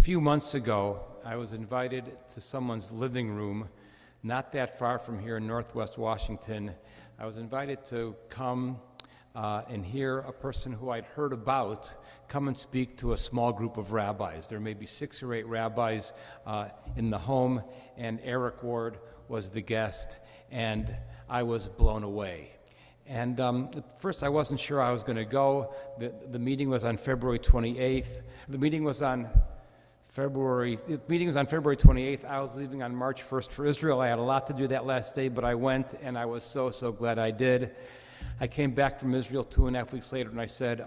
few months ago, I was invited to someone's living room, not that far from here in Northwest Washington. I was invited to come and hear a person who I'd heard about come and speak to a small group of rabbis. There may be 6 or 8 rabbis in the home, and Eric Ward was the guest, and I was blown away. And at first I wasn't sure I was going to go. The meeting was on February 28th. The meeting was on February 28th. I was leaving on March 1st for Israel. I had a lot to do that last day, but I went, and I was so glad I did. I came back from Israel 2.5 weeks later, and I said,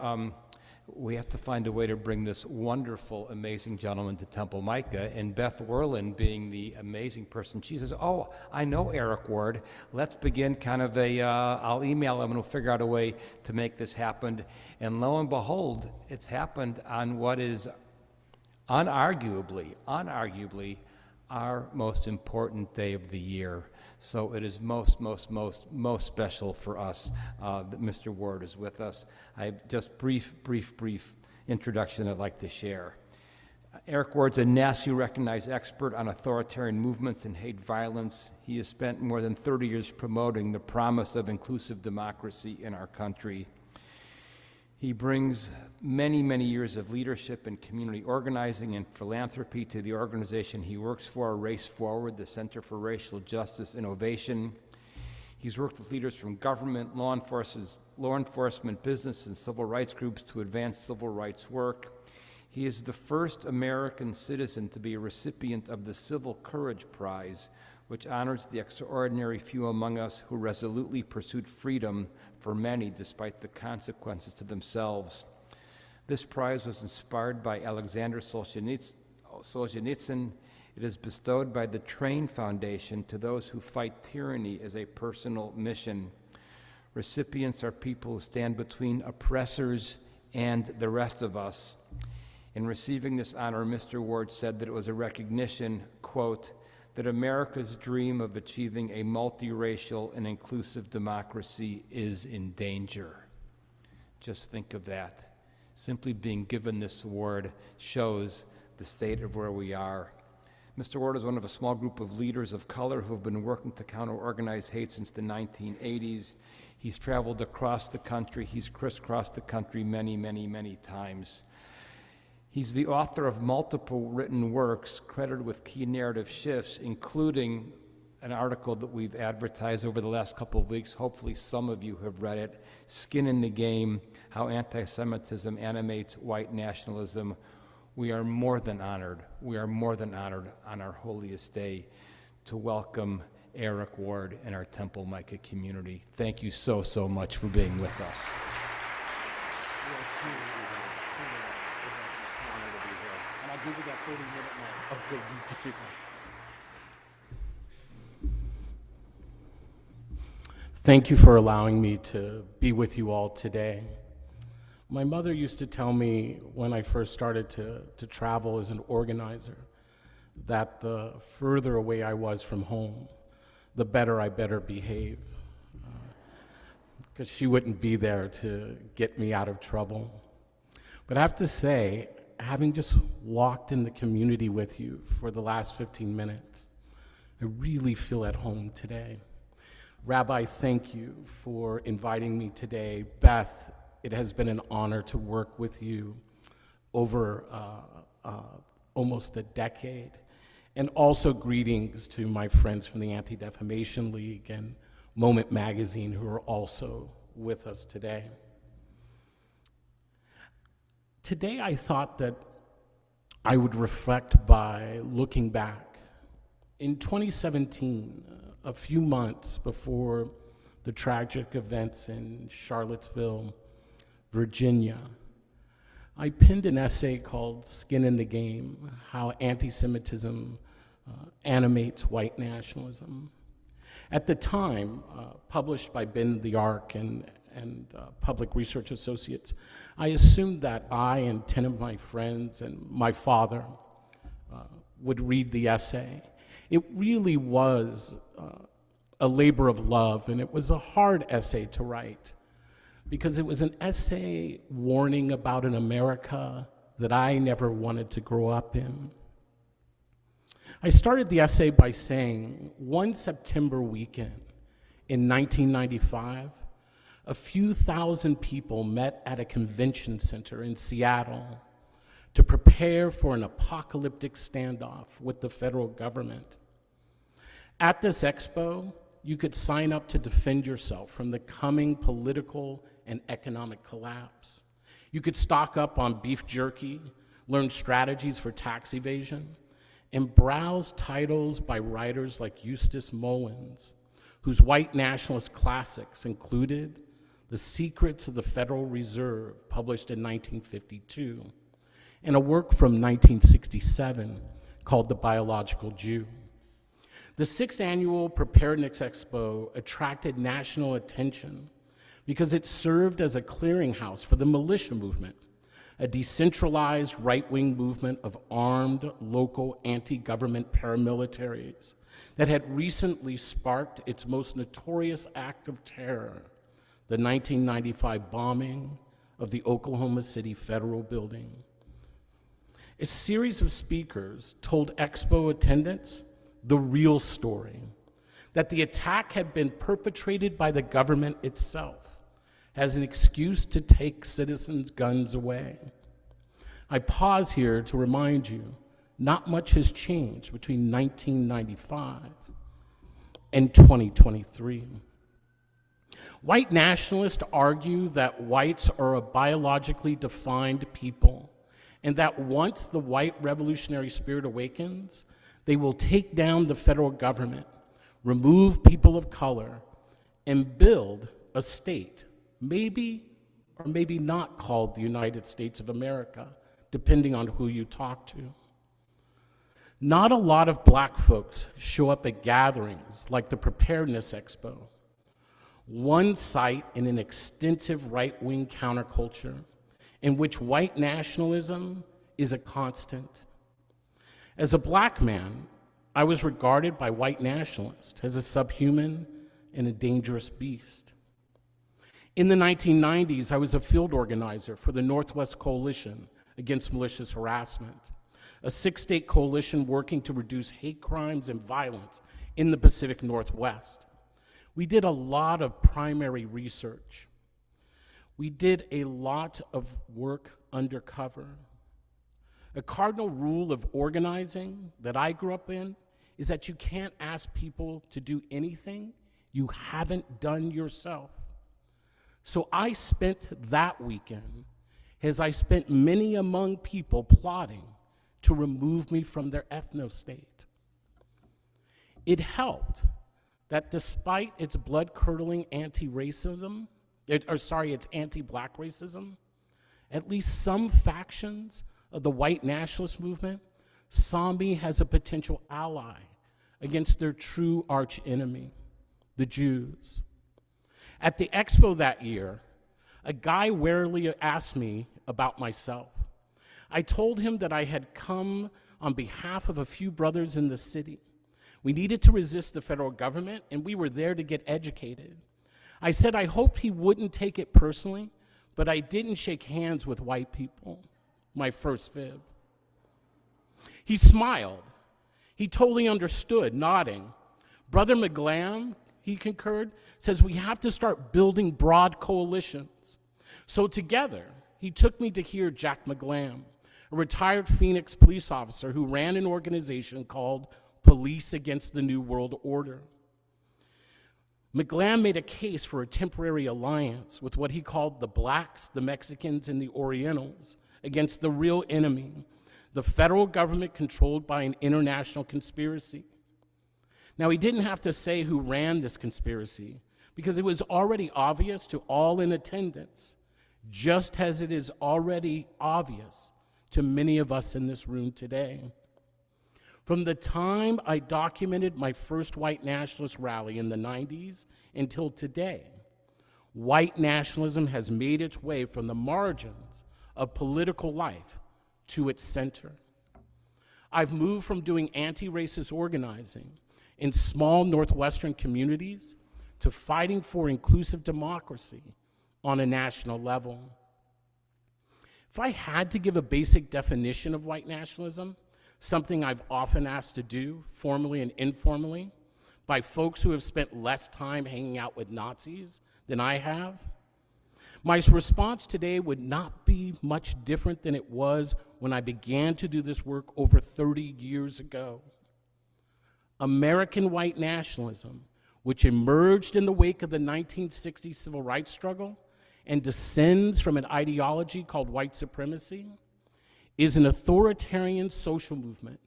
we have to find a way to bring this wonderful, amazing gentleman to Temple Micah. And Beth Werlin, being the amazing person, she says, oh, I know Eric Ward. Let's begin kind of I'll email him and we'll figure out a way to make this happen. And lo and behold, it's happened on what is unarguably our most important day of the year. So it is most special for us that Mr. Ward is with us. I have just brief introduction I'd like to share. Eric Ward's a nationally recognized expert on authoritarian movements and hate violence. He has spent more than 30 years promoting the promise of inclusive democracy in our country. He brings many years of leadership in community organizing and philanthropy to the organization he works for, Race Forward, the Center for Racial Justice Innovation. He's worked with leaders from government, law enforcement, business, and civil rights groups to advance civil rights work. He is the first American citizen to be a recipient of the Civil Courage Prize, which honors the extraordinary few among us who resolutely pursued freedom for many despite the consequences to themselves. This prize was inspired by Alexander Solzhenitsyn. It is bestowed by the Train Foundation to those who fight tyranny as a personal mission. Recipients are people who stand between oppressors and the rest of us. In receiving this honor, Mr. Ward said that it was a recognition, quote, that America's dream of achieving a multiracial and inclusive democracy is in danger. Just think of that. Simply being given this award shows the state of where we are. Mr. Ward is one of a small group of leaders of color who have been working to counter organized hate since the 1980s. He's traveled across the country. He's crisscrossed the country many times. He's the author of multiple written works credited with key narrative shifts, including an article that we've advertised over the last couple of weeks. Hopefully some of you have read it, Skin in the Game, How Antisemitism Animates White Nationalism. We are more than honored on our holiest day to welcome Eric Ward and our Temple Micah community. Thank you so much for being with us. I'll give you that 30-minute mark. Okay. Thank you for allowing me to be with you all today. My mother used to tell me when I first started to travel as an organizer that the further away I was from home, the better I better behave, because she wouldn't be there to get me out of trouble. But I have to say, having just walked in the community with you for the last 15 minutes, I really feel at home today. Rabbi, thank you for inviting me today. Beth, it has been an honor to work with you over almost a decade. And also greetings to my friends from the Anti-Defamation League and Moment Magazine who are also with us today. Today I thought that I would reflect by looking back. In 2017, a few months before the tragic events in Charlottesville, Virginia, I penned an essay called Skin in the Game, How Antisemitism Animates White Nationalism. At the time, published by Ben the Ark and Public Research Associates, I assumed that I and 10 of my friends and my father would read the essay. It really was a labor of love, and it was a hard essay to write because it was an essay warning about an America that I never wanted to grow up in. I started the essay by saying, one September weekend in 1995, a few thousand people met at a convention center in Seattle to prepare for an apocalyptic standoff with the federal government. At this expo, you could sign up to defend yourself from the coming political and economic collapse. You could stock up on beef jerky, learn strategies for tax evasion, and browse titles by writers like Eustace Mullins, whose white nationalist classics included The Secrets of the Federal Reserve, published in 1952, and a work from 1967 called The Biological Jew. The 6th Annual Preparedness Expo attracted national attention because it served as a clearinghouse for the militia movement, a decentralized right-wing movement of armed local anti-government paramilitaries that had recently sparked its most notorious act of terror, the 1995 bombing of the Oklahoma City Federal Building. A series of speakers told Expo attendants the real story, that the attack had been perpetrated by the government itself as an excuse to take citizens' guns away. I pause here to remind you, not much has changed between 1995 and 2023. White nationalists argue that whites are a biologically defined people, and that once the white revolutionary spirit awakens, they will take down the federal government, remove people of color, and build a state, maybe or maybe not called the United States of America, depending on who you talk to. Not a lot of black folks show up at gatherings like the Preparedness Expo, one site in an extensive right-wing counterculture in which white nationalism is a constant. As a black man, I was regarded by white nationalists as a subhuman and a dangerous beast. In the 1990s, I was a field organizer for the Northwest Coalition Against Malicious Harassment, a 6-state coalition working to reduce hate crimes and violence in the Pacific Northwest. We did a lot of primary research. We did a lot of work undercover. A cardinal rule of organizing that I grew up in is that you can't ask people to do anything you haven't done yourself. So I spent that weekend, as I spent many among people plotting to remove me from their ethno-state. It helped that despite its blood-curdling anti-racism, its anti-black racism, at least some factions of the white nationalist movement saw me as a potential ally against their true arch-enemy, the Jews. At the expo that year, a guy warily asked me about myself. I told him that I had come on behalf of a few brothers in the city. We needed to resist the federal government, and we were there to get educated. I said I hoped he wouldn't take it personally, but I didn't shake hands with white people, my first fib. He smiled. He totally understood, nodding. Brother McGlam, he concurred, says we have to start building broad coalitions. So together, he took me to hear Jack McGlam, a retired Phoenix police officer who ran an organization called Police Against the New World Order. McGlam made a case for a temporary alliance with what he called the blacks, the Mexicans, and the Orientals against the real enemy, the federal government controlled by an international conspiracy. Now, he didn't have to say who ran this conspiracy because it was already obvious to all in attendance, just as it is already obvious to many of us in this room today. From the time I documented my first white nationalist rally in the 90s until today, white nationalism has made its way from the margins of political life to its center. I've moved from doing anti-racist organizing in small Northwestern communities to fighting for inclusive democracy on a national level. If I had to give a basic definition of white nationalism, something I've often asked to do, formally and informally, by folks who have spent less time hanging out with Nazis than I have, my response today would not be much different than it was when I began to do this work over 30 years ago. American white nationalism, which emerged in the wake of the 1960s civil rights struggle and descends from an ideology called white supremacy, is an authoritarian social movement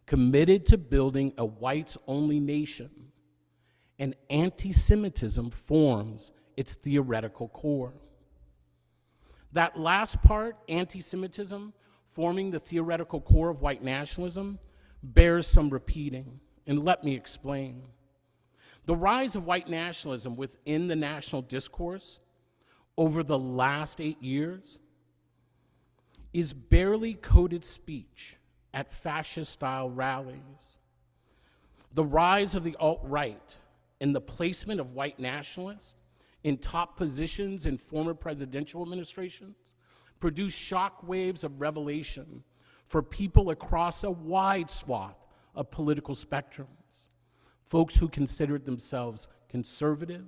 committed to building a whites-only nation, and anti-Semitism forms its theoretical core. That last part, anti-Semitism, forming the theoretical core of white nationalism, bears some repeating, and let me explain. The rise of white nationalism within the national discourse over the last 8 years is barely coded speech at fascist-style rallies. The rise of the alt-right and the placement of white nationalists in top positions in former presidential administrations produced shock waves of revelation for people across a wide swath of political spectrums, folks who considered themselves conservative,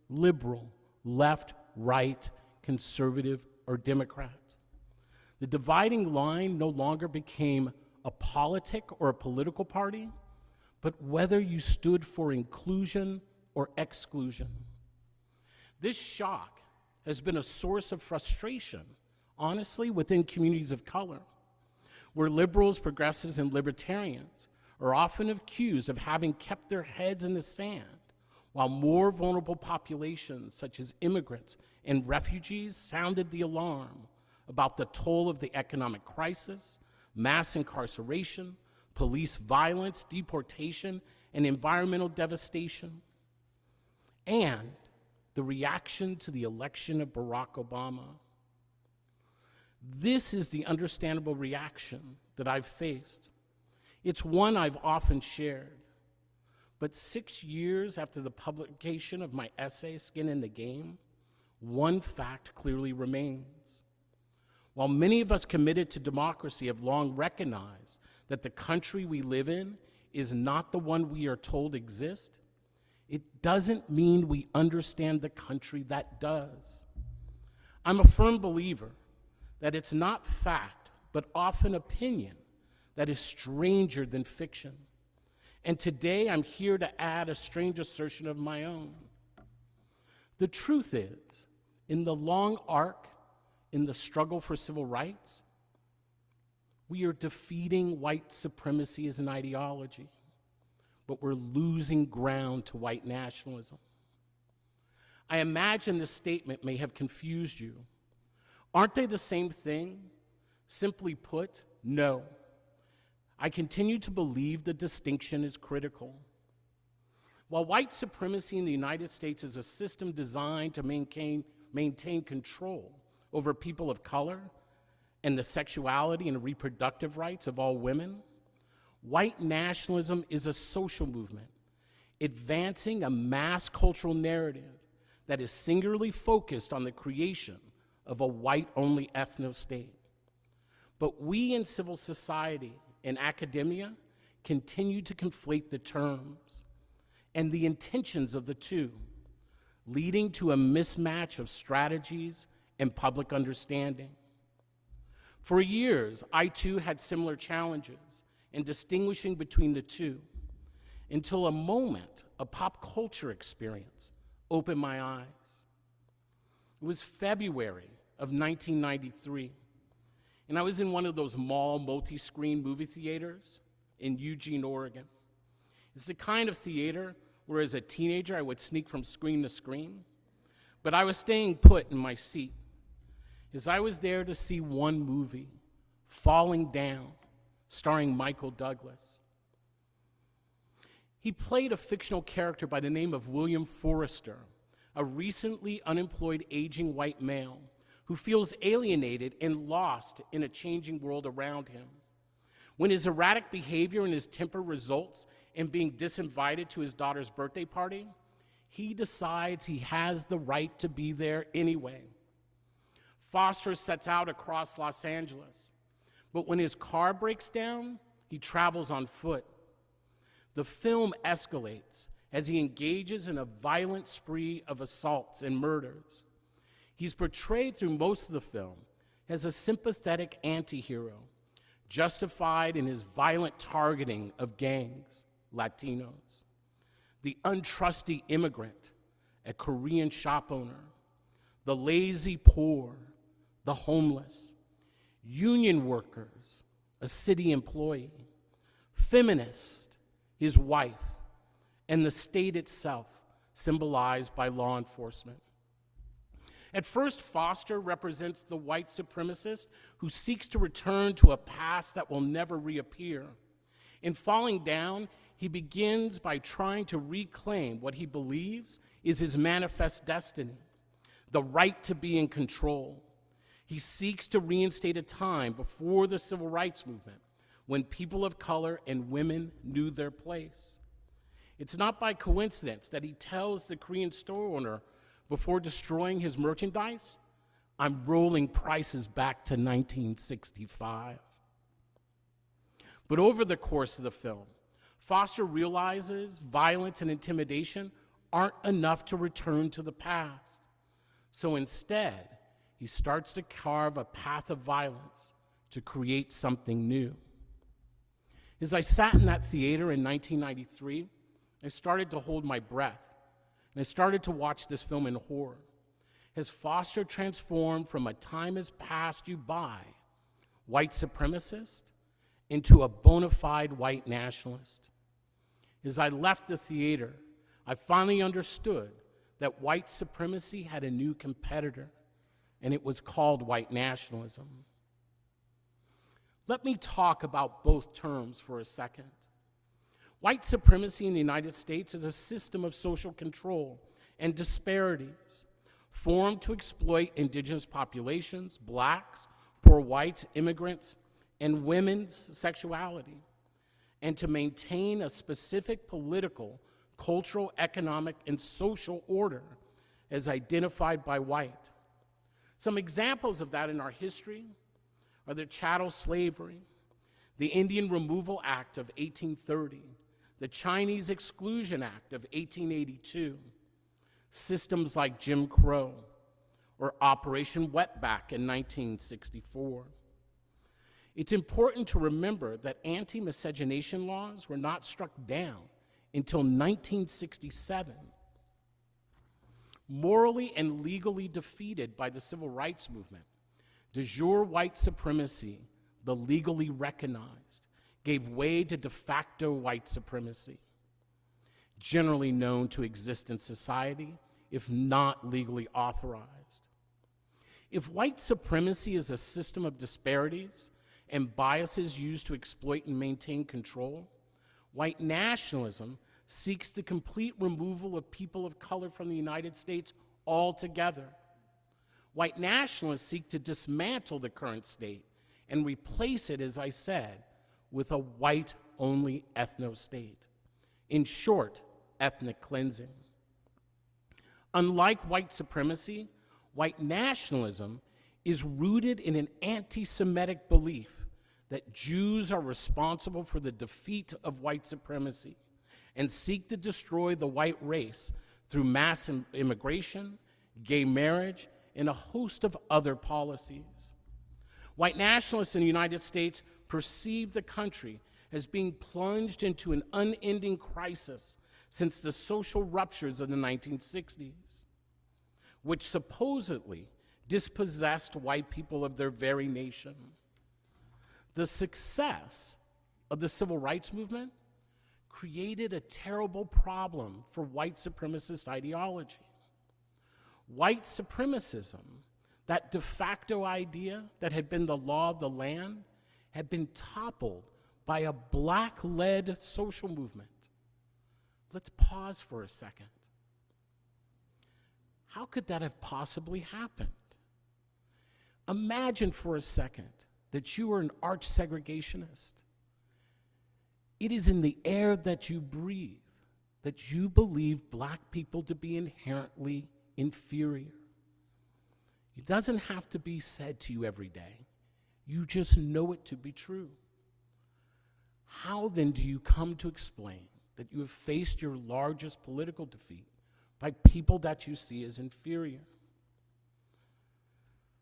liberal, left, right, conservative, or Democrat. The dividing line no longer became a politic or a political party, but whether you stood for inclusion or exclusion. This shock has been a source of frustration, honestly, within communities of color, where liberals, progressives, and libertarians are often accused of having kept their heads in the sand, while more vulnerable populations, such as immigrants and refugees, sounded the alarm about the toll of the economic crisis, mass incarceration, police violence, deportation, and environmental devastation, and the reaction to the election of Barack Obama. This is the understandable reaction that I've faced. It's one I've often shared. But 6 years after the publication of my essay, Skin in the Game, one fact clearly remains. While many of us committed to democracy have long recognized that the country we live in is not the one we are told exists, it doesn't mean we understand the country that does. I'm a firm believer that it's not fact, but often opinion that is stranger than fiction. And today I'm here to add a strange assertion of my own. The truth is, in the long arc, in the struggle for civil rights, we are defeating white supremacy as an ideology, but we're losing ground to white nationalism. I imagine this statement may have confused you. Aren't they the same thing? Simply put, no. I continue to believe the distinction is critical. While white supremacy in the United States is a system designed to maintain control over people of color and the sexuality and reproductive rights of all women, white nationalism is a social movement advancing a mass cultural narrative that is singularly focused on the creation of a white-only ethno-state. But we in civil society and academia continue to conflate the terms and the intentions of the two, leading to a mismatch of strategies and public understanding. For years, I too had similar challenges in distinguishing between the two, until a moment, a pop culture experience, opened my eyes. It was February of 1993, and I was in one of those mall multi-screen movie theaters in Eugene, Oregon. It's the kind of theater where as a teenager I would sneak from screen to screen, but I was staying put in my seat as I was there to see one movie, Falling Down, starring Michael Douglas. He played a fictional character by the name of William Forrester, a recently unemployed aging white male who feels alienated and lost in a changing world around him. When his erratic behavior and his temper results in being disinvited to his daughter's birthday party, he decides he has the right to be there anyway. Foster sets out across Los Angeles, but when his car breaks down, he travels on foot. The film escalates as he engages in a violent spree of assaults and murders. He's portrayed through most of the film as a sympathetic anti-hero, justified in his violent targeting of gangs, Latinos, the untrusty immigrant, a Korean shop owner, the lazy poor, the homeless, union workers, a city employee, feminist, his wife, and the state itself, symbolized by law enforcement. At first, Foster represents the white supremacist who seeks to return to a past that will never reappear. In Falling Down, he begins by trying to reclaim what he believes is his manifest destiny, the right to be in control. He seeks to reinstate a time before the civil rights movement, when people of color and women knew their place. It's not by coincidence that he tells the Korean store owner before destroying his merchandise, "I'm rolling prices back to 1965. But over the course of the film, Foster realizes violence and intimidation aren't enough to return to the past. So instead, he starts to carve a path of violence to create something new. As I sat in that theater in 1993, I started to hold my breath, and I started to watch this film in horror. Has Foster transformed from a time has passed you by white supremacist into a bona fide white nationalist? As I left the theater, I finally understood that white supremacy had a new competitor, and it was called white nationalism. Let me talk about both terms for a second. White supremacy in the United States is a system of social control and disparities formed to exploit indigenous populations, blacks, poor whites, immigrants, and women's sexuality, and to maintain a specific political, cultural, economic, and social order as identified by white. Some examples of that in our history are the chattel slavery, the Indian Removal Act of 1830, the Chinese Exclusion Act of 1882, systems like Jim Crow, or Operation Wetback in 1964. It's important to remember that anti-miscegenation laws were not struck down until 1967. Morally and legally defeated by the civil rights movement, de jure white supremacy, the legally recognized, gave way to de facto white supremacy, generally known to exist in society, if not legally authorized. If white supremacy is a system of disparities and biases used to exploit and maintain control, white nationalism seeks the complete removal of people of color from the United States altogether. White nationalists seek to dismantle the current state and replace it, as I said, with a white-only ethno-state. In short, ethnic cleansing. Unlike white supremacy, white nationalism is rooted in an anti-Semitic belief that Jews are responsible for the defeat of white supremacy and seek to destroy the white race through mass immigration, gay marriage, and a host of other policies. White nationalists in the United States perceive the country as being plunged into an unending crisis since the social ruptures of the 1960s, which supposedly dispossessed white people of their very nation. The success of the civil rights movement created a terrible problem for white supremacist ideology. White supremacism, that de facto idea that had been the law of the land, had been toppled by a black-led social movement. Let's pause for a second. How could that have possibly happened? Imagine for a second that you are an arch segregationist. It is in the air that you breathe that you believe black people to be inherently inferior. It doesn't have to be said to you every day. You just know it to be true. How then do you come to explain that you have faced your largest political defeat by people that you see as inferior?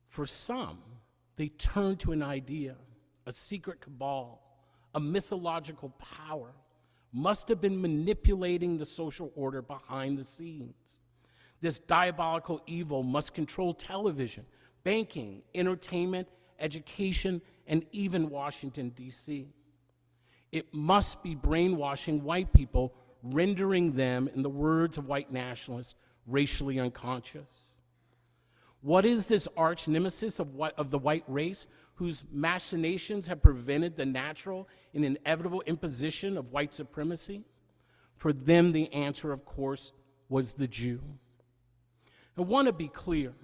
For some, they turn to an idea, a secret cabal, a mythological power, must have been manipulating the social order behind the scenes. This diabolical evil must control television, banking, entertainment, education, and even Washington, D.C. It must be brainwashing white people, rendering them, in the words of white nationalists, racially unconscious. What is this arch nemesis of the white race, whose machinations have prevented the natural and inevitable imposition of white supremacy? For them, the answer, of course, was the Jew. I want to be clear.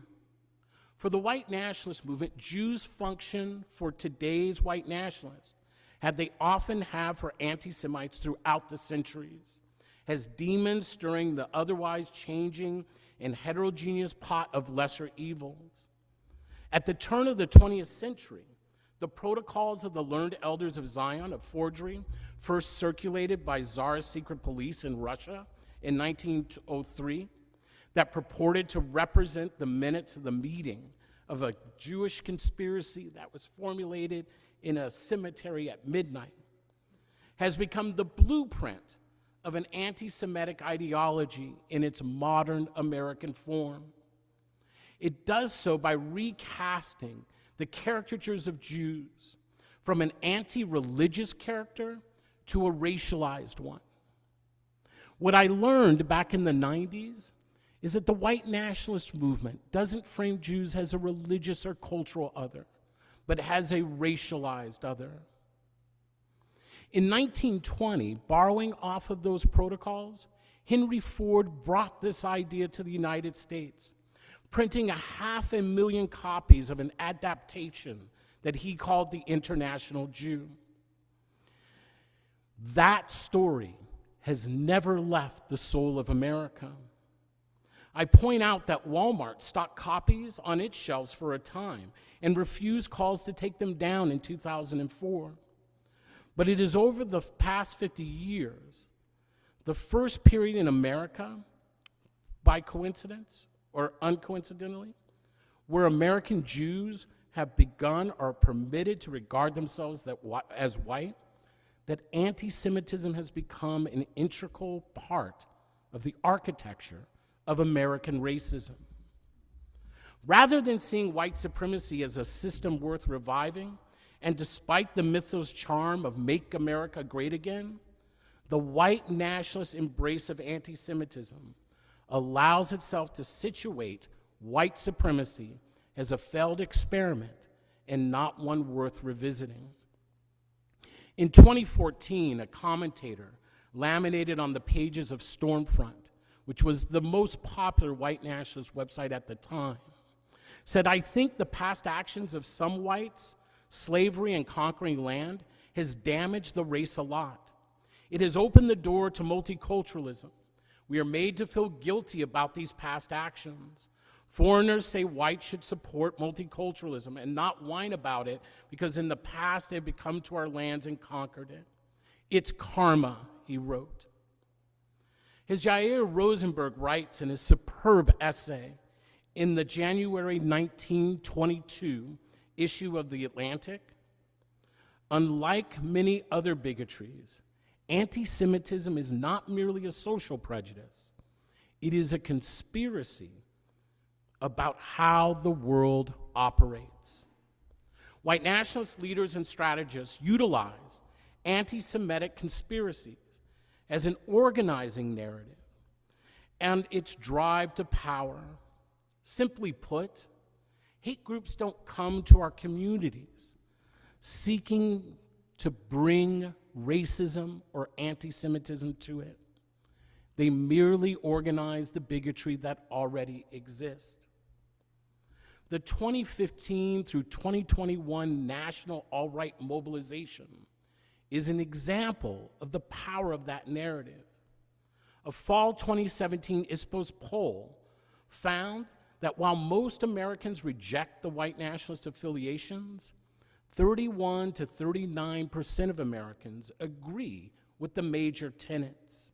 For the white nationalist movement, Jews function for today's white nationalists, as they often have for anti-Semites throughout the centuries, as demons stirring the otherwise changing and heterogeneous pot of lesser evils. At the turn of the 20th century, the protocols of the learned elders of Zion of forgery, first circulated by Tsarist secret police in Russia in 1903, that purported to represent the minutes of the meeting of a Jewish conspiracy that was formulated in a cemetery at midnight, has become the blueprint of an anti-Semitic ideology in its modern American form. It does so by recasting the caricatures of Jews from an anti-religious character to a racialized one. What I learned back in the 90s is that the white nationalist movement doesn't frame Jews as a religious or cultural other, but as a racialized other. In 1920, borrowing off of those protocols, Henry Ford brought this idea to the United States, printing 500,000 copies of an adaptation that he called The International Jew. That story has never left the soul of America. I point out that Walmart stocked copies on its shelves for a time and refused calls to take them down in 2004. But it is over the past 50 years, the first period in America, by coincidence or uncoincidentally, where American Jews have begun or are permitted to regard themselves as white, that anti-Semitism has become an integral part of the architecture of American racism. Rather than seeing white supremacy as a system worth reviving, and despite the mythos charm of Make America Great Again, the white nationalist embrace of anti-Semitism allows itself to situate white supremacy as a failed experiment and not one worth revisiting. In 2014, a commentator laminated on the pages of Stormfront, which was the most popular white nationalist website at the time, said, "I think the past actions of some whites, slavery and conquering land, has damaged the race a lot. It has opened the door to multiculturalism. We are made to feel guilty about these past actions. Foreigners say whites should support multiculturalism and not whine about it because in the past they've come to our lands and conquered it. It's karma," he wrote. As Yair Rosenberg writes in his superb essay in the January 1922 issue of The Atlantic, unlike many other bigotries, anti-Semitism is not merely a social prejudice. It is a conspiracy about how the world operates. White nationalist leaders and strategists utilize anti-Semitic conspiracies as an organizing narrative and its drive to power. Simply put, hate groups don't come to our communities seeking to bring racism or anti-Semitism to it. They merely organize the bigotry that already exists. The 2015 through 2021 National Alt-Right Mobilization is an example of the power of that narrative. A fall 2017 ISPOS poll found that while most Americans reject the white nationalist affiliations, 31 to 39% of Americans agree with the major tenets.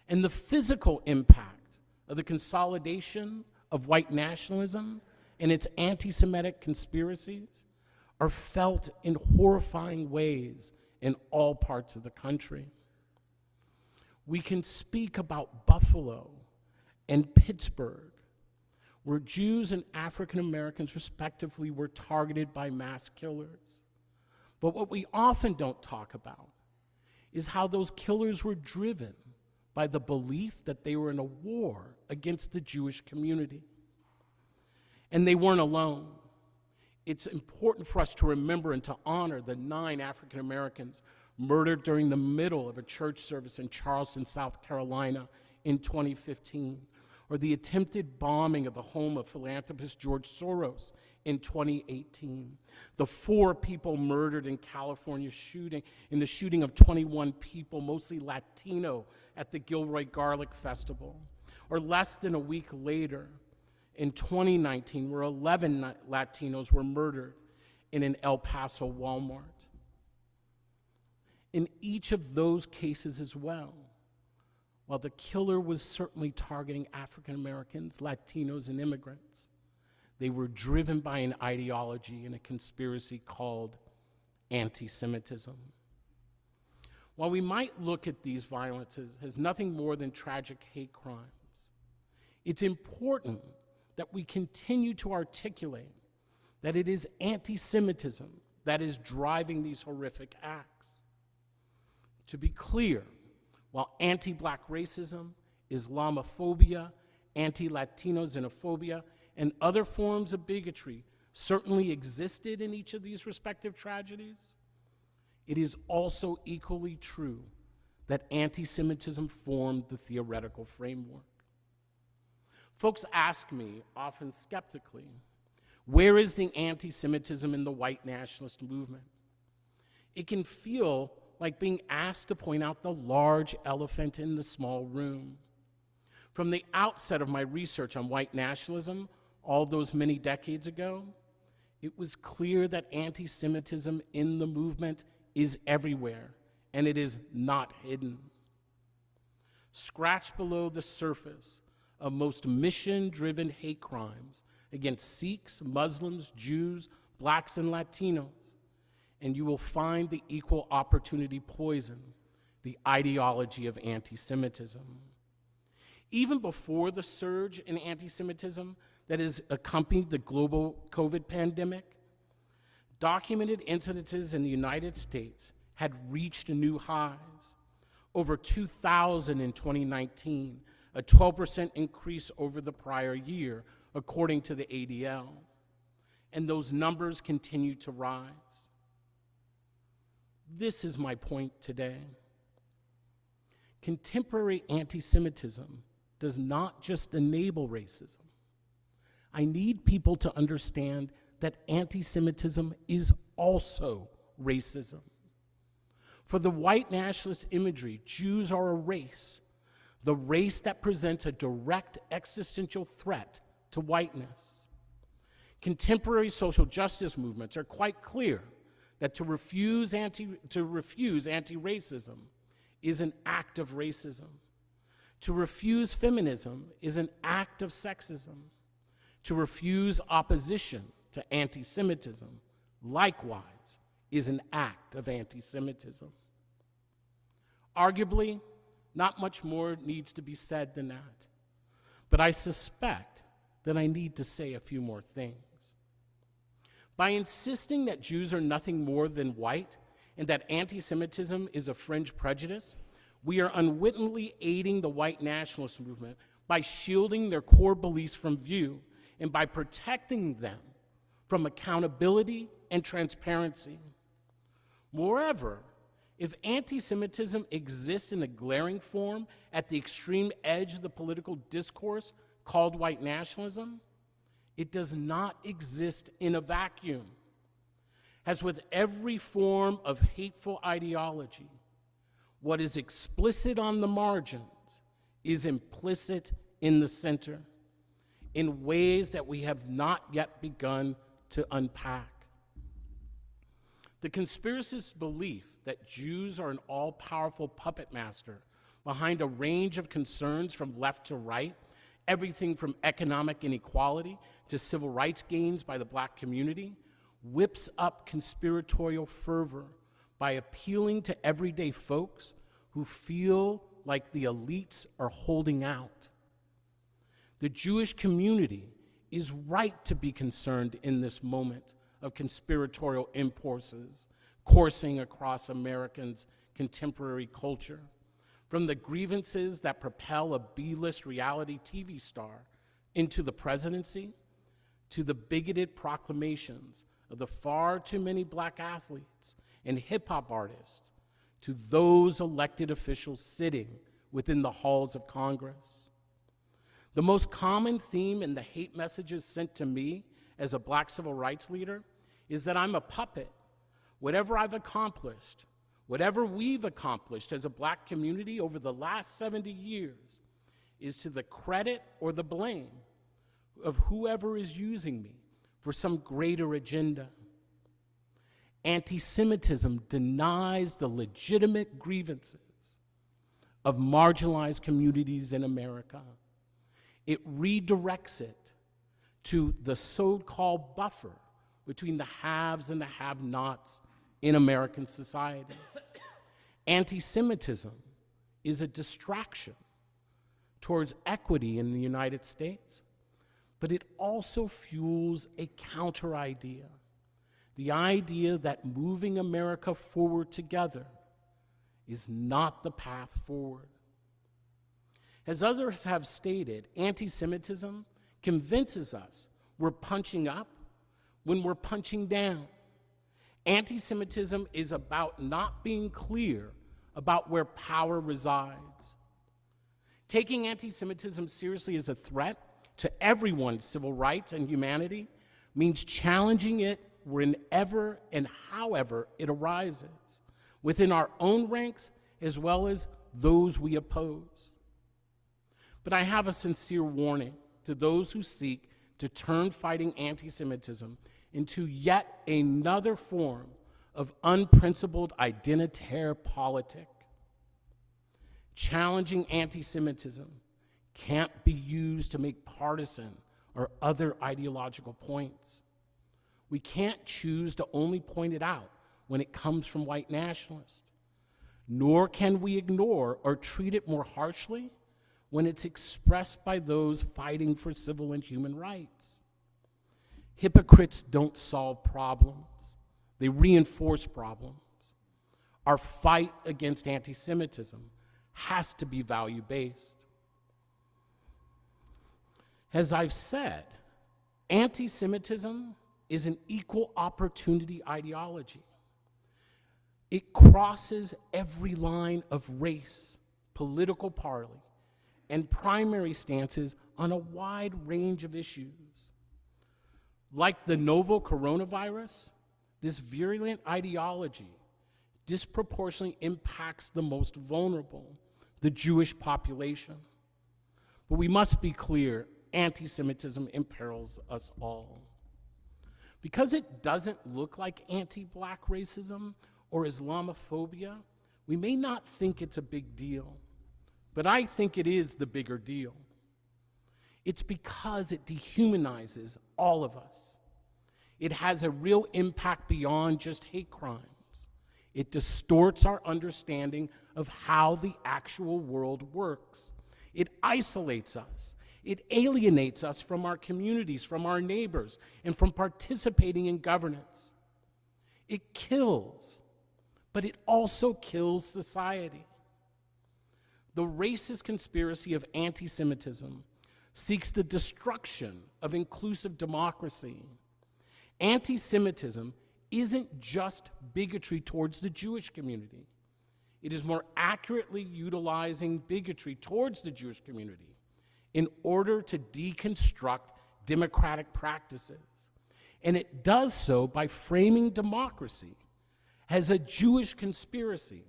And the physical impact of the consolidation of white nationalism and its anti-Semitic conspiracies are felt in horrifying ways in all parts of the country. We can speak about Buffalo and Pittsburgh, where Jews and African Americans respectively were targeted by mass killers. But what we often don't talk about is how those killers were driven by the belief that they were in a war against the Jewish community. And they weren't alone. It's important for us to remember and to honor the 9 African Americans murdered during the middle of a church service in Charleston, South Carolina in 2015, or the attempted bombing of the home of philanthropist George Soros in 2018, the 4 people murdered in California in the shooting of 21 people, mostly Latino, at the Gilroy Garlic Festival, or less than a week later, in 2019, where 11 Latinos were murdered in an El Paso Walmart. In each of those cases as well, while the killer was certainly targeting African Americans, Latinos, and immigrants, they were driven by an ideology and a conspiracy called anti-Semitism. While we might look at these violences as nothing more than tragic hate crimes, it's important that we continue to articulate that it is anti-Semitism that is driving these horrific acts. To be clear, while anti-Black racism, Islamophobia, anti-Latino xenophobia, and other forms of bigotry certainly existed in each of these respective tragedies, it is also equally true that anti-Semitism formed the theoretical framework. Folks ask me, often skeptically, where is the anti-Semitism in the white nationalist movement? It can feel like being asked to point out the large elephant in the small room. From the outset of my research on white nationalism, all those many decades ago, it was clear that anti-Semitism in the movement is everywhere, and it is not hidden. Scratch below the surface of most mission-driven hate crimes against Sikhs, Muslims, Jews, Blacks, and Latinos, and you will find the equal opportunity poison, the ideology of anti-Semitism. Even before the surge in anti-Semitism that has accompanied the global COVID pandemic, documented incidences in the United States had reached new highs. Over 2,000 in 2019, a 12% increase over the prior year, according to the ADL. And those numbers continue to rise. This is my point today. Contemporary anti-Semitism does not just enable racism. I need people to understand that anti-Semitism is also racism. For the white nationalist imagery, Jews are a race, the race that presents a direct existential threat to whiteness. Contemporary social justice movements are quite clear that to refuse anti-racism is an act of racism. To refuse feminism is an act of sexism. To refuse opposition to anti-Semitism, likewise, is an act of anti-Semitism. Arguably, not much more needs to be said than that, but I suspect that I need to say a few more things. By insisting that Jews are nothing more than white and that anti-Semitism is a fringe prejudice, we are unwittingly aiding the white nationalist movement by shielding their core beliefs from view and by protecting them from accountability and transparency. Moreover, if anti-Semitism exists in a glaring form at the extreme edge of the political discourse called white nationalism, it does not exist in a vacuum. As with every form of hateful ideology, what is explicit on the margins is implicit in the center. in ways that we have not yet begun to unpack. The conspiracist belief that Jews are an all-powerful puppet master behind a range of concerns from left to right, everything from economic inequality to civil rights gains by the black community, whips up conspiratorial fervor by appealing to everyday folks who feel like the elites are holding out. The Jewish community is right to be concerned in this moment of conspiratorial impulses coursing across Americans' contemporary culture, from the grievances that propel a B-list reality TV star into the presidency, to the bigoted proclamations of the far too many black athletes and hip-hop artists, to those elected officials sitting within the halls of Congress. The most common theme in the hate messages sent to me as a black civil rights leader is that I'm a puppet. Whatever I've accomplished, whatever we've accomplished as a black community over the last 70 years is to the credit or the blame of whoever is using me for some greater agenda. Anti-Semitism denies the legitimate grievances of marginalized communities in America. It redirects it to the so-called buffer between the haves and the have-nots in American society. Anti-Semitism is a distraction towards equity in the United States, but it also fuels a counter-idea, the idea that moving America forward together is not the path forward. As others have stated, anti-Semitism convinces us we're punching up when we're punching down. Anti-Semitism is about not being clear about where power resides. Taking anti-Semitism seriously as a threat to everyone's civil rights and humanity means challenging it whenever and however it arises, within our own ranks as well as those we oppose. But I have a sincere warning to those who seek to turn fighting anti-Semitism into yet another form of unprincipled identitaire politic. Challenging anti-Semitism can't be used to make partisan or other ideological points. We can't choose to only point it out when it comes from white nationalists, nor can we ignore or treat it more harshly when it's expressed by those fighting for civil and human rights. Hypocrites don't solve problems, they reinforce problems. Our fight against anti-Semitism has to be value-based. As I've said, anti-Semitism is an equal opportunity ideology. It crosses every line of race, political party, and primary stances on a wide range of issues. Like the novel coronavirus, this virulent ideology disproportionately impacts the most vulnerable, the Jewish population. But we must be clear, anti-Semitism imperils us all. Because it doesn't look like anti-black racism or Islamophobia, we may not think it's a big deal, but I think it is the bigger deal. It's because it dehumanizes all of us. It has a real impact beyond just hate crimes. It distorts our understanding of how the actual world works. It isolates us. It alienates us from our communities, from our neighbors, and from participating in governance. It kills, but it also kills society. The racist conspiracy of anti-Semitism seeks the destruction of inclusive democracy. Anti-Semitism isn't just bigotry towards the Jewish community. It is more accurately utilizing bigotry towards the Jewish community in order to deconstruct democratic practices. And it does so by framing democracy as a Jewish conspiracy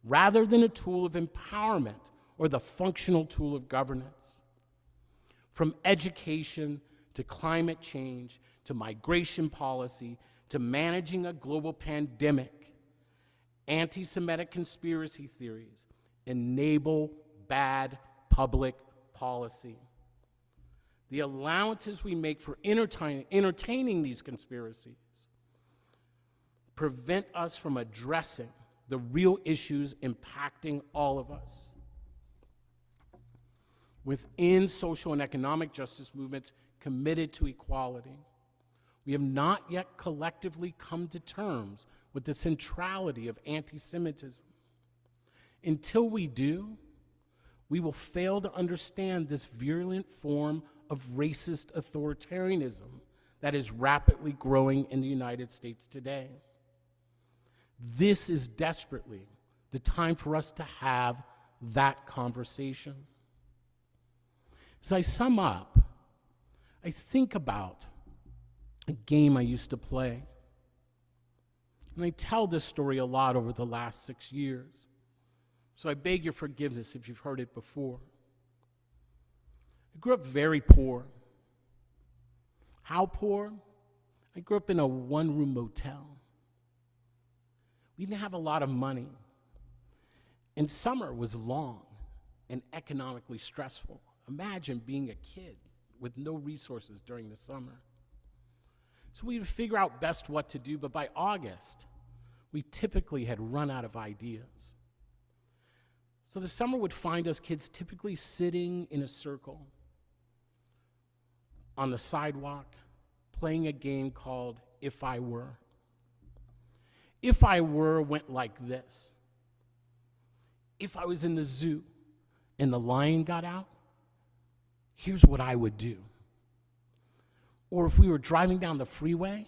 rather than a tool of empowerment or the functional tool of governance. From education to climate change to migration policy to managing a global pandemic, anti-Semitic conspiracy theories enable bad public policy. The allowances we make for entertaining these conspiracies prevent us from addressing the real issues impacting all of us. Within social and economic justice movements committed to equality, we have not yet collectively come to terms with the centrality of anti-Semitism. Until we do, we will fail to understand this virulent form of racist authoritarianism that is rapidly growing in the United States today. This is desperately the time for us to have that conversation. As I sum up, I think about a game I used to play. And I tell this story a lot over the last 6 years. So I beg your forgiveness if you've heard it before. I grew up very poor. How poor? I grew up in a one-room motel. We didn't have a lot of money. And summer was long and economically stressful. Imagine being a kid with no resources during the summer. So we would figure out best what to do, but by August, we typically had run out of ideas. So the summer would find us kids typically sitting in a circle on the sidewalk, playing a game called If I Were. If I Were went like this. If I was in the zoo and the lion got out, here's what I would do. Or if we were driving down the freeway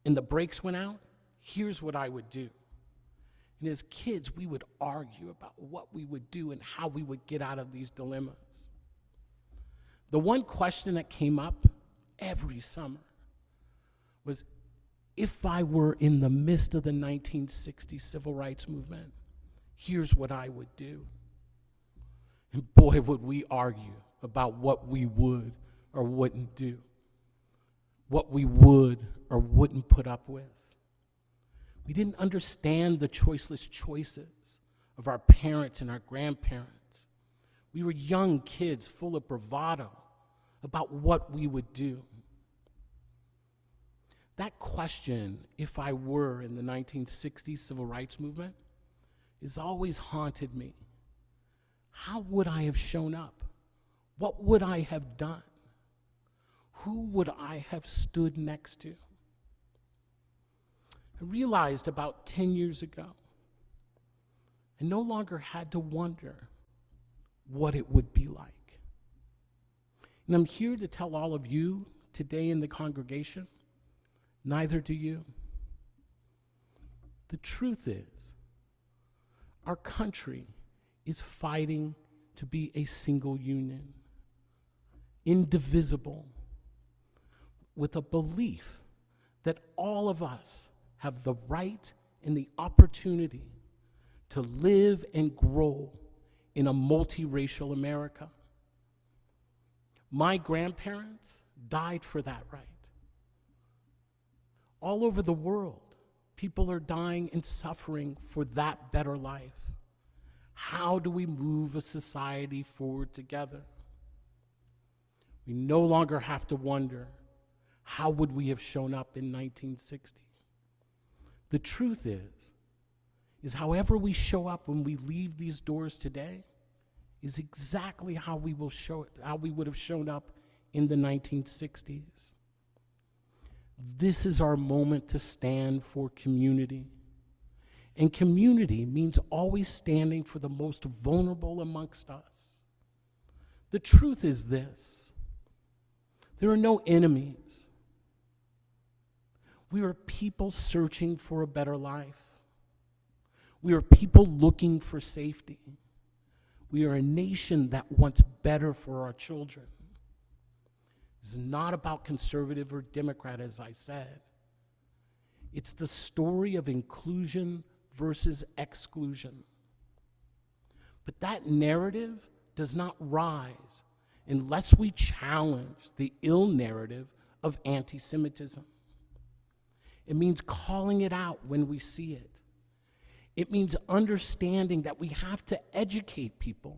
and the brakes went out, here's what I would do. And as kids, we would argue about what we would do and how we would get out of these dilemmas. The one question that came up every summer was, if I were in the midst of the 1960 civil rights movement, here's what I would do. And boy, would we argue about what we would or wouldn't do, what we would or wouldn't put up with. We didn't understand the choiceless choices of our parents and our grandparents. We were young kids full of bravado about what we would do. That question, if I were in the 1960s civil rights movement, has always haunted me. How would I have shown up? What would I have done? Who would I have stood next to? I realized about 10 years ago, I no longer had to wonder what it would be like. And I'm here to tell all of you today in the congregation, neither do you. The truth is, our country is fighting to be a single union, indivisible, with a belief that all of us have the right and the opportunity to live and grow in a multiracial America. My grandparents died for that right. All over the world, people are dying and suffering for that better life. How do we move a society forward together? We no longer have to wonder, how would we have shown up in 1960? The truth is however we show up when we leave these doors today is exactly how we would have shown up in the 1960s. This is our moment to stand for community. And community means always standing for the most vulnerable amongst us. The truth is this: there are no enemies. We are people searching for a better life. We are people looking for safety. We are a nation that wants better for our children. It's not about conservative or Democrat, as I said. It's the story of inclusion versus exclusion. But that narrative does not rise unless we challenge the ill narrative of anti-Semitism. It means calling it out when we see it. It means understanding that we have to educate people,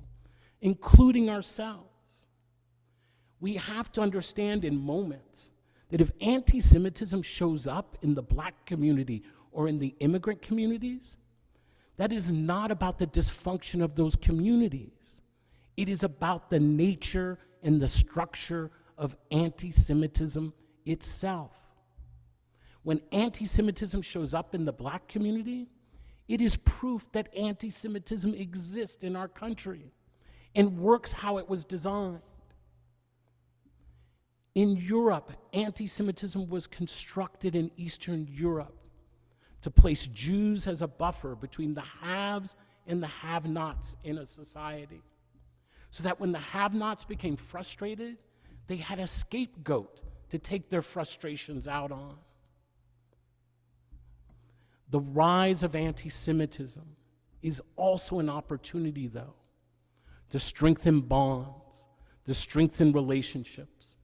including ourselves. We have to understand in moments that if anti-Semitism shows up in the Black community or in the immigrant communities, that is not about the dysfunction of those communities. It is about the nature and the structure of anti-Semitism itself. When anti-Semitism shows up in the Black community, it is proof that anti-Semitism exists in our country and works how it was designed. In Europe, anti-Semitism was constructed in Eastern Europe to place Jews as a buffer between the haves and the have-nots in a society, so that when the have-nots became frustrated, they had a scapegoat to take their frustrations out on. The rise of anti-Semitism is also an opportunity, though, to strengthen bonds, to strengthen relationships.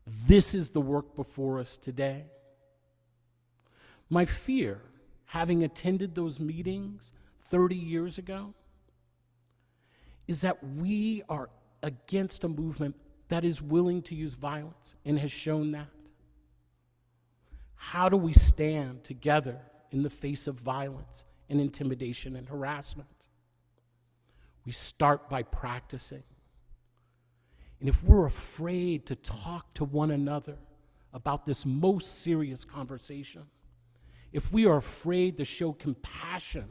This is the work before us today. My fear, having attended those meetings 30 years ago, is that we are against a movement that is willing to use violence and has shown that. How do we stand together in the face of violence and intimidation and harassment? We start by practicing. And if we're afraid to talk to one another about this most serious conversation, if we are afraid to show compassion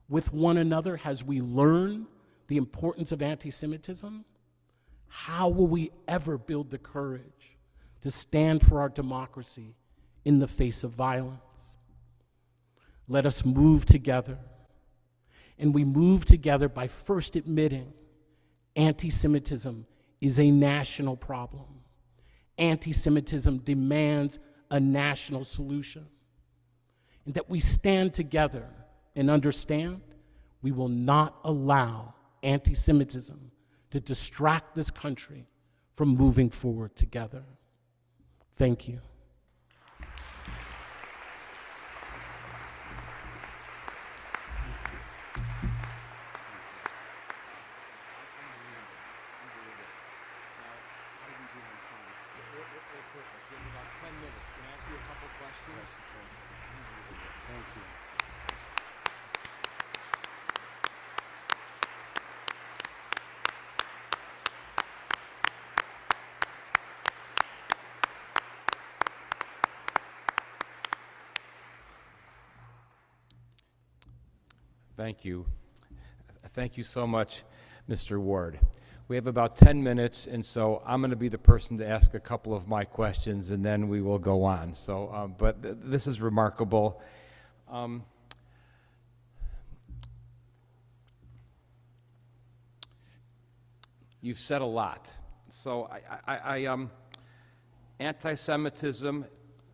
with one another as we learn the importance of anti-Semitism, how will we ever build the courage to stand for our democracy in the face of violence? Let us move together. And we move together by first admitting anti-Semitism is a national problem. Anti-Semitism demands a national solution. And that we stand together and understand we will not allow anti-Semitism to distract this country from moving forward together. Thank you. Thank you. Thank you so much, Mr. Ward. We have about 10 minutes, and so I'm going to be the person to ask a couple of my questions, and then we will go on. So, this is remarkable. You've said a lot. So, anti-Semitism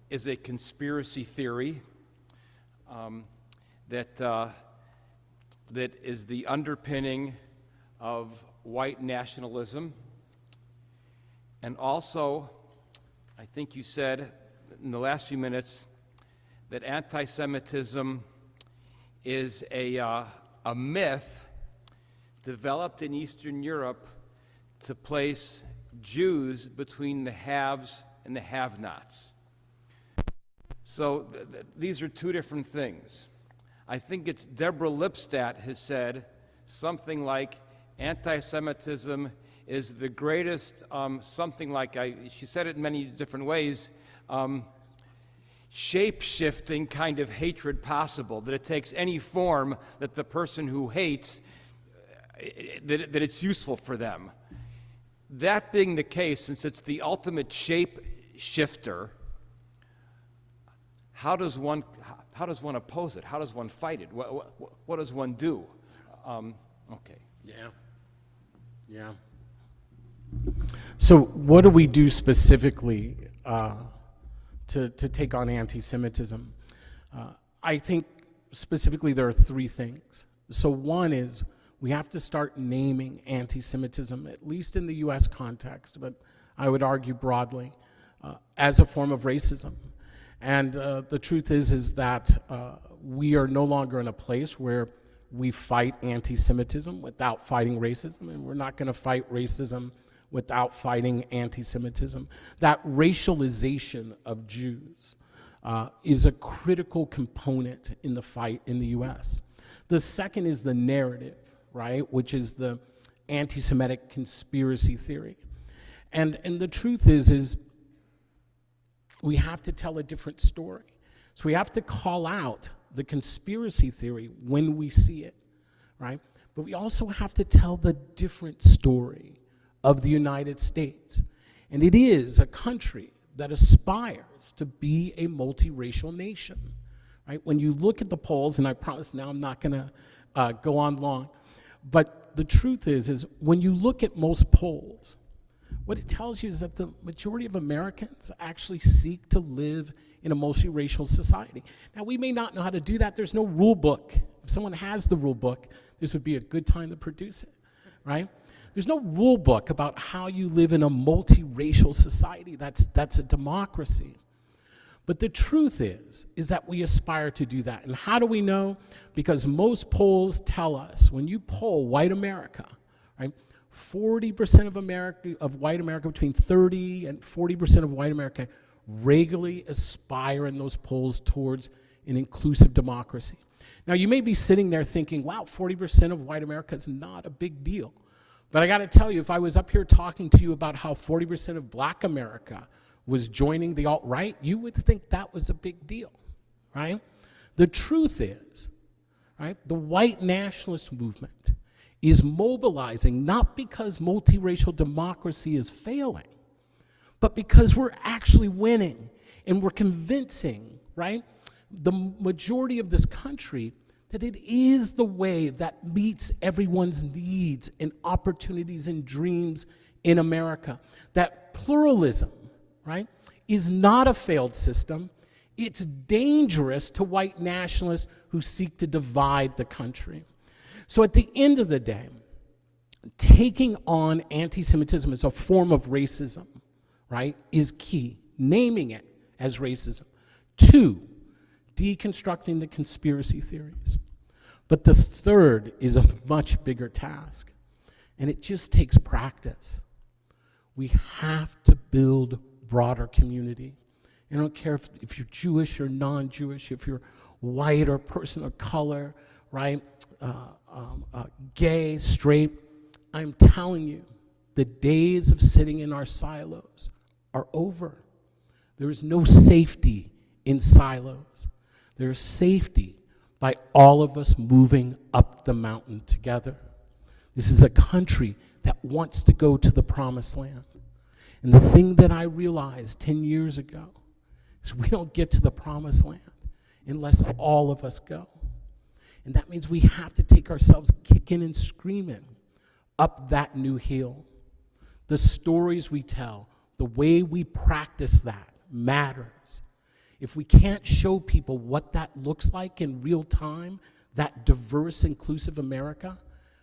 is a conspiracy theory that is the underpinning of white nationalism. And also, I think you said in the last few minutes that anti-Semitism is a myth developed in Eastern Europe to place Jews between the haves and the have-nots. So these are two different things. I think it's Deborah Lipstadt has said something like anti-Semitism is the greatest, she said it in many different ways, shape-shifting kind of hatred possible, that it takes any form that the person who hates, that it's useful for them. That being the case, since it's the ultimate shape-shifter, how does one oppose it? How does one fight it? What does one do? Okay. Yeah. So what do we do specifically to take on anti-Semitism? I think specifically there are three things. So one is we have to start naming anti-Semitism, at least in the US context, but I would argue broadly, as a form of racism. And the truth is that we are no longer in a place where we fight anti-Semitism without fighting racism, and we're not going to fight racism without fighting anti-Semitism. That racialization of Jews is a critical component in the fight in the US. The second is the narrative, right, which is the anti-Semitic conspiracy theory. And the truth is we have to tell a different story. So we have to call out the conspiracy theory when we see it, right? But we also have to tell the different story of the United States. And it is a country that aspires to be a multiracial nation, right? When you look at the polls, and I promise now I'm not gonna go on long, but the truth is when you look at most polls, what it tells you is that the majority of Americans actually seek to live in a multiracial society. Now, we may not know how to do that. There's no rule book. If someone has the rule book, this would be a good time to produce it, right? There's no rule book about how you live in a multiracial society. That's a democracy. But the truth is that we aspire to do that. And how do we know? Because most polls tell us, when you poll white America, right, 40% of white America, between 30 and 40% of white America regularly aspire in those polls towards an inclusive democracy. Now, you may be sitting there thinking, wow, 40% of white America is not a big deal. But I gotta tell you, if I was up here talking to you about how 40% of black America was joining the alt-right, you would think that was a big deal, right? The truth is, right, the white nationalist movement is mobilizing not because multiracial democracy is failing, but because we're actually winning and we're convincing, right, the majority of this country that it is the way that meets everyone's needs and opportunities and dreams in America. That pluralism, right, is not a failed system. It's dangerous to white nationalists who seek to divide the country. So at the end of the day, taking on anti-Semitism as a form of racism, right, is key. Naming it as racism. 2, deconstructing the conspiracy theories. But the third is a much bigger task, and it just takes practice. We have to build broader community. I don't care if you're Jewish or non-Jewish, if you're white or person of color, right, gay, straight. I'm telling you, the days of sitting in our silos are over. There is no safety in silos. There is safety by all of us moving up the mountain together. This is a country that wants to go to the promised land. And the thing that I realized 10 years ago is we don't get to the promised land unless all of us go. And that means we have to take ourselves kicking and screaming up that new hill. The stories we tell, the way we practice that matters. If we can't show people what that looks like in real time, that diverse, inclusive America,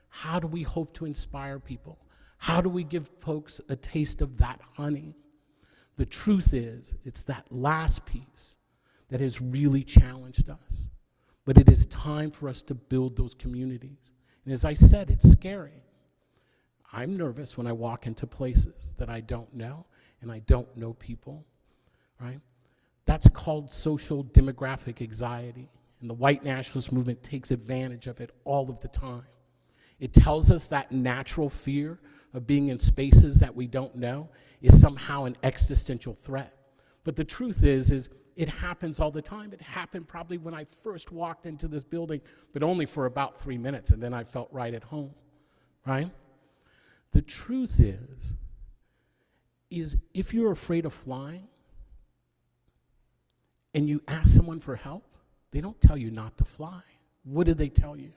how do we hope to inspire people? How do we give folks a taste of that honey? The truth is, it's that last piece that has really challenged us. But it is time for us to build those communities. And as I said, it's scary. I'm nervous when I walk into places that I don't know, and I don't know people, right? That's called social demographic anxiety, and the white nationalist movement takes advantage of it all of the time. It tells us that natural fear of being in spaces that we don't know is somehow an existential threat. But the truth is it happens all the time. It happened probably when I first walked into this building, but only for about 3 minutes, and then I felt right at home, right? The truth is if you're afraid of flying and you ask someone for help, they don't tell you not to fly. What do they tell you?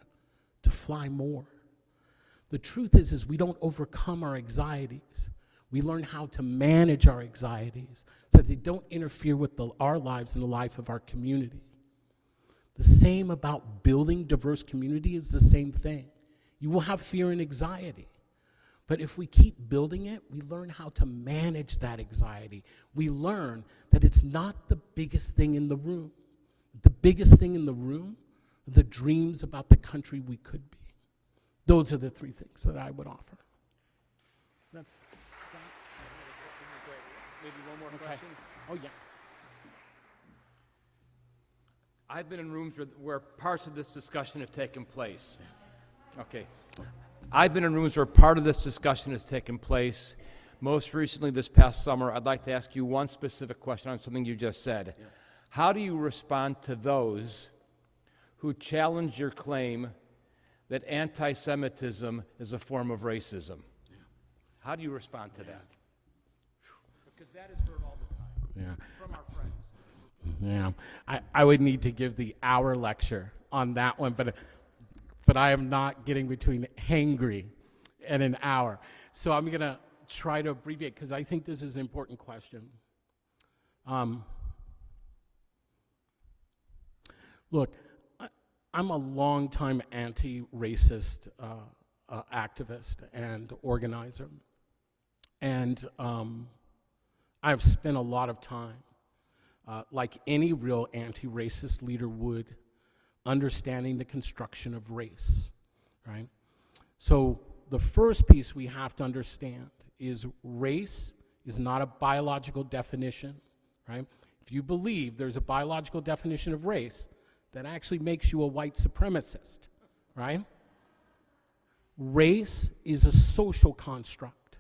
To fly more. The truth is we don't overcome our anxieties. We learn how to manage our anxieties so that they don't interfere with our lives and the life of our community. The same about building diverse community is the same thing. You will have fear and anxiety. But if we keep building it, we learn how to manage that anxiety. We learn that it's not the biggest thing in the room. The biggest thing in the room are the dreams about the country we could be. Those are the three things that I would offer. That's Maybe one more okay. question. Oh, yeah. I've been in rooms where parts of this discussion have taken place. Okay. I've been in rooms where part of this discussion has taken place. Most recently, this past summer, I'd like to ask you one specific question on something you just said. Yeah. How do you respond to those who challenge your claim that anti-Semitism is a form of racism? Yeah. How do you respond to that? Because that is heard all the time from our friends. Yeah, I would need to give the hour lecture on that one, but I am not getting between hangry and an hour. So I'm going to try to abbreviate because I think this is an important question. Look, I'm a longtime anti-racist activist and organizer. And I've spent a lot of time, like any real anti-racist leader would, understanding the construction of race, right? So the first piece we have to understand is race is not a biological definition, right? If you believe there's a biological definition of race, that actually makes you a white supremacist, right? Race is a social construct.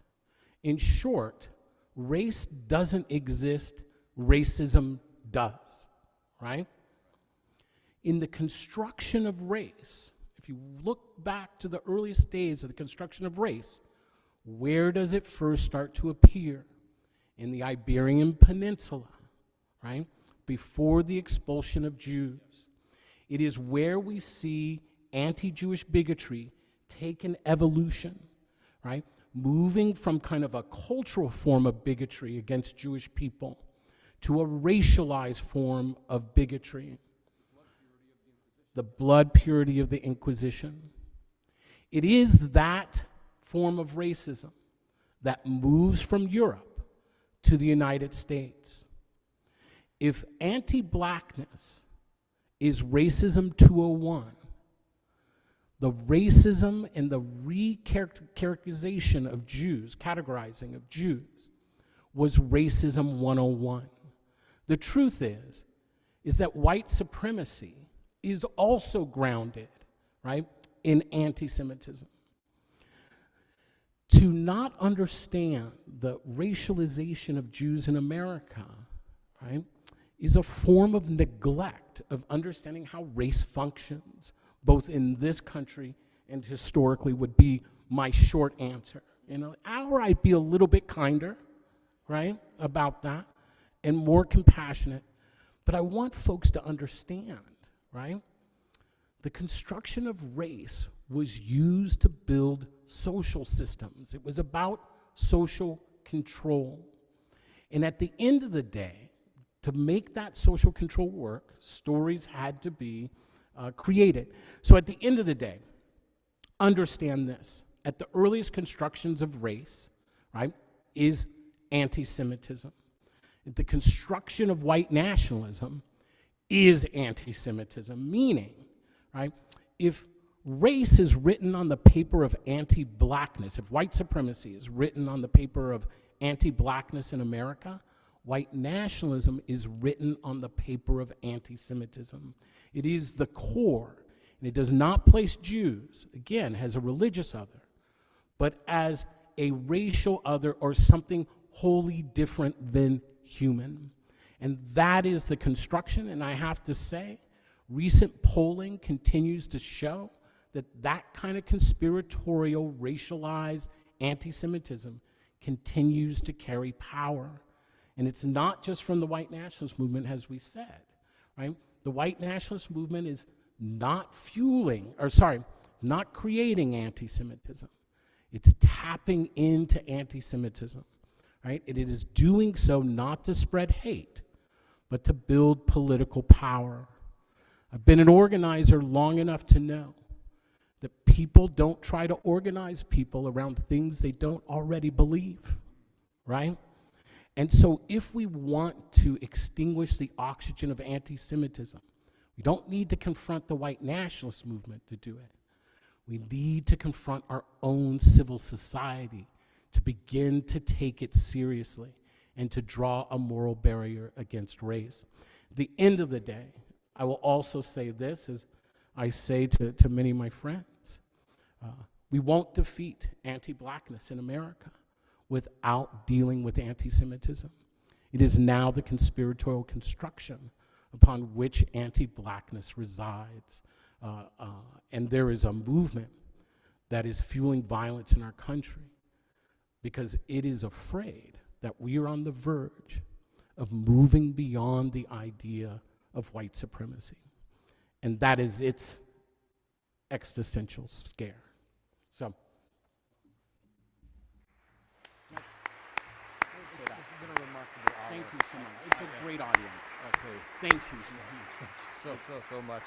In short, race doesn't exist, racism does, right? In the construction of race, if you look back to the earliest days of the construction of race, where does it first start to appear? In the Iberian Peninsula, right? Before the expulsion of Jews. It is where we see anti-Jewish bigotry take an evolution, right? Moving from kind of a cultural form of bigotry against Jewish people to a racialized form of bigotry. The blood purity of the Inquisition. It is that form of racism that moves from Europe to the United States. If anti-blackness is racism 201, the racism and the recharacterization of Jews, categorizing of Jews, was racism 101. The truth is that white supremacy is also grounded, right, in anti-Semitism. To not understand the racialization of Jews in America, right, is a form of neglect of understanding how race functions, both in this country and historically, would be my short answer. In an hour, I'd be a little bit kinder, right, about that, and more compassionate. But I want folks to understand, right? The construction of race was used to build social systems. It was about social control. And at the end of the day, to make that social control work, stories had to be created. So at the end of the day, understand this. At the earliest constructions of race, right, is anti-Semitism. The construction of white nationalism is anti-Semitism, meaning, right, if race is written on the paper of anti-blackness, if white supremacy is written on the paper of anti-blackness in America, white nationalism is written on the paper of anti-Semitism. It is the core, and it does not place Jews, again, as a religious other, but as a racial other or something wholly different than human. And that is the construction, and I have to say, recent polling continues to show that that kind of conspiratorial, racialized anti-Semitism continues to carry power. And it's not just from the white nationalist movement, as we said, right? The white nationalist movement is not not creating anti-Semitism. It's tapping into anti-Semitism, right? And it is doing so not to spread hate, but to build political power. I've been an organizer long enough to know that people don't try to organize people around things they don't already believe, right? And so if we want to extinguish the oxygen of anti-Semitism, we don't need to confront the white nationalist movement to do it. We need to confront our own civil society to begin to take it seriously and to draw a moral barrier against race. At the end of the day, I will also say this, as I say to many of my friends, we won't defeat anti-blackness in America without dealing with anti-Semitism. It is now the conspiratorial construction upon which anti-blackness resides. And there is a movement that is fueling violence in our country because it is afraid that we are on the verge of moving beyond the idea of white supremacy. And that is its existential scare. So. This has been a remarkable hour. Thank you so much. It's a great audience. Okay. Thank you so much. So much.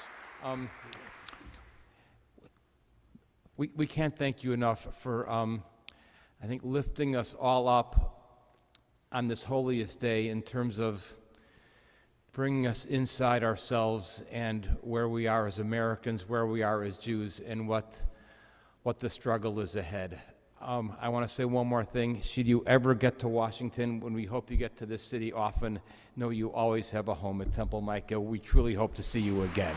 We can't thank you enough for, I think, lifting us all up on this holiest day in terms of bringing us inside ourselves and where we are as Americans, where we are as Jews, and what the struggle is ahead. I want to say one more thing. Should you ever get to Washington, when we hope you get to this city often, know you always have a home at Temple Micah. We truly hope to see you again.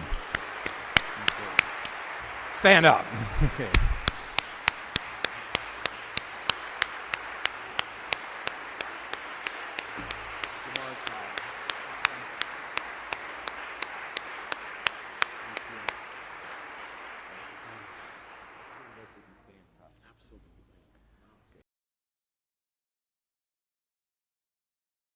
Stand up. Okay.